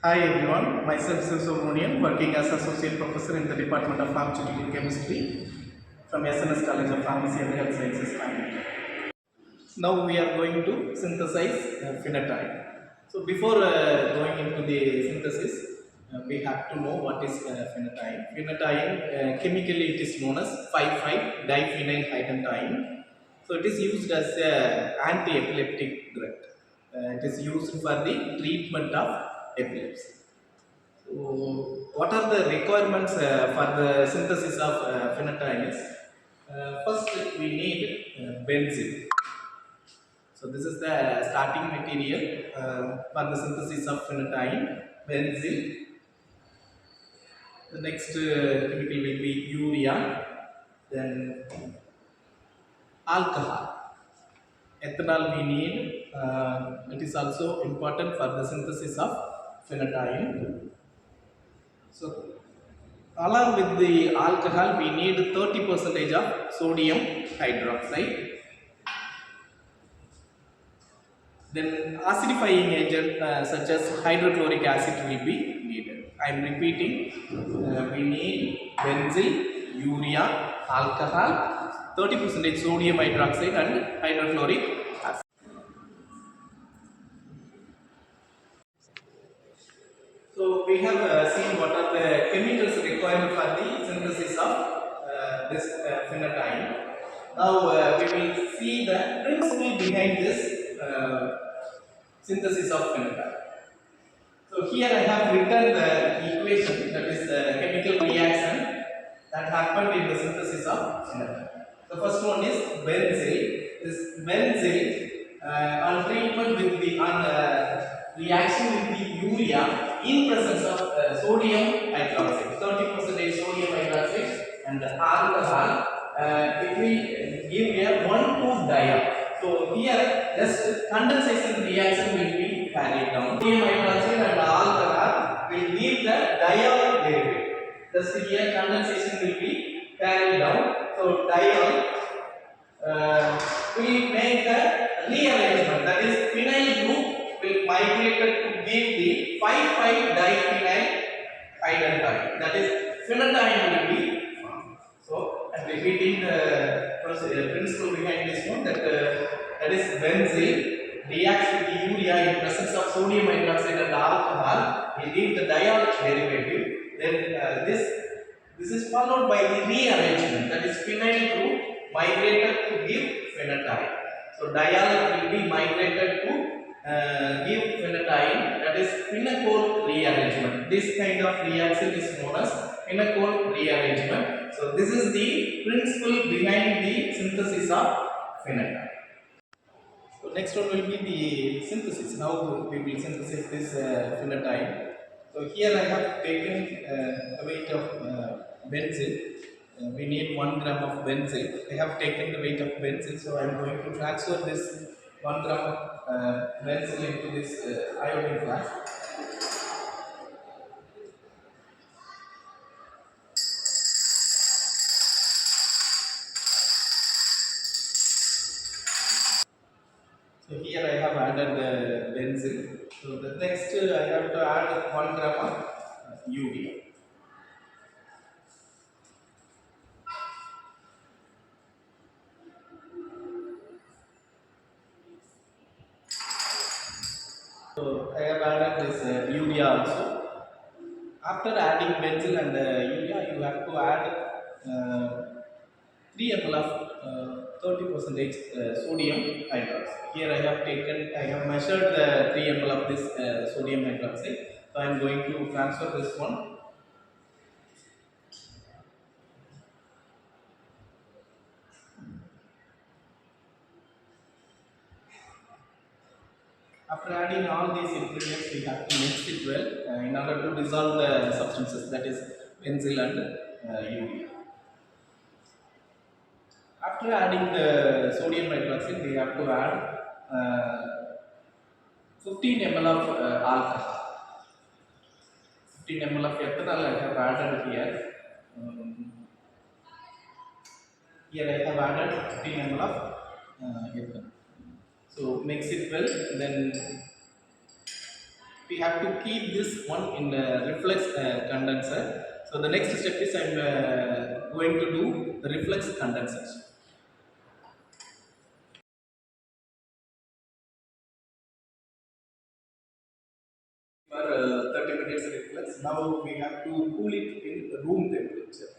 Hi everyone, myself is Subramanian, working as Associate Professor in the Department of Pharmaceutical Chemistry from SNS College of Pharmacy and Health Sciences, Bangalore. Now we are going to synthesize phenytoin. So before going into the synthesis, we have to know what is phenytoin. Phenytoin, chemically it is known as 5,5-diphenylhydroxytine. So it is used as an anti-epileptic drug. It is used for the treatment of epilepsy. So, what are the requirements for the synthesis of phenytoin? First, we need benzil. So, this is the starting material for the synthesis of phenytoin, benzil. The next chemical will be urea, then alcohol. Ethanol we need. It is also important for the synthesis of phenytoin. So, along with the alcohol, we need 30% of sodium hydroxide. Then acidifying agent such as hydrochloric acid will be needed. I am repeating, we need benzil, urea, alcohol, 30% sodium hydroxide and hydrochloric acid. So we have seen what are the chemicals required for the synthesis of this phenytoin. Now we will see the principle behind this synthesis of phenytoin. So here I have written the equation, that is the chemical reaction that happened in the synthesis of phenytoin. The first one is benzil. This benzil on treatment with the reaction with the urea in presence of sodium hydroxide, 30% sodium hydroxide and alcohol, it will give a 1,2-diol. So here just condensation reaction will be carried down. Sodium hydroxide and alcohol will give the diol derivative. Thus here condensation will be carried down. So diol will make the rearrangement, that is phenyl group will migrate to give the 5,5-diphenyl hydroxide, that is phenytoin will be formed. So I am repeating the principle behind this one, that is benzil reacts with the urea in presence of sodium hydroxide and alcohol will give the diol derivative. Then this is followed by the rearrangement, that is phenyl group migrated to give phenytoin. So diol will be migrated to give phenytoin, that is pinnacle rearrangement. This kind of reaction is known as pinnacle rearrangement. So this is the principle behind the synthesis of phenytoin. So next one will be the synthesis. How we will synthesize this phenytoin. So here I have taken the weight of benzil. We need 1 gram of benzil. I have taken the weight of benzil, so I am going to transfer this 1 gram of benzil into this iodine flask. So here I have added the benzil. So the next I have to add 1 gram of urea. So I have added this urea also. After adding benzil and urea, you have to add 3 ml of 30% sodium hydroxide. Here I have measured the 3 ml of this sodium hydroxide. So I am going to transfer this one. After adding all these ingredients, we have to mix it well in order to dissolve the substances, that is benzil and urea. After adding the sodium hydroxide, we have to add 15 ml of alcohol. 15 ml of ethanol I have added here. Here I have added 15 ml of ethanol. So mix it well, then we have to keep this one in a reflex condenser. So the next step is I'm going to do the reflex condensation. For 30 minutes reflex, now we have to cool it in room temperature.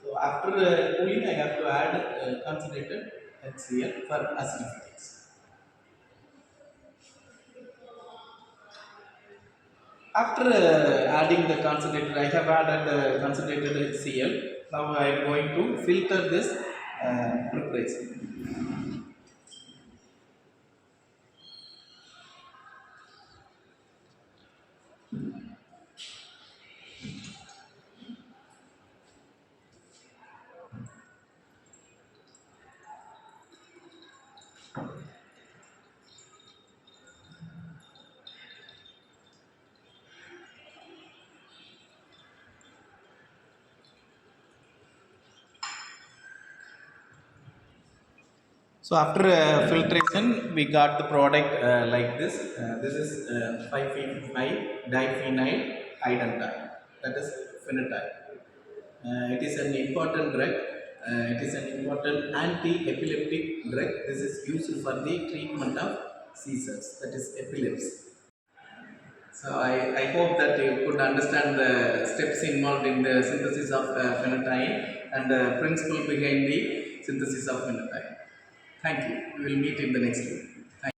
So after cooling, I have to add concentrated HCl for acidification. After adding the concentrated, I have added concentrated HCl. Now I am going to filter this preparation. So after filtration, we got the product like this. This is 5-5 diphenyl identyne. That is phenytoin. It is an important drug. It is an important anti-epileptic drug. This is used for the treatment of seizures, that is epilepsy. So I hope that you could understand the steps involved in the synthesis of phenytoin and the principle behind the synthesis of phenytoin. Thank you. We will meet in the next one.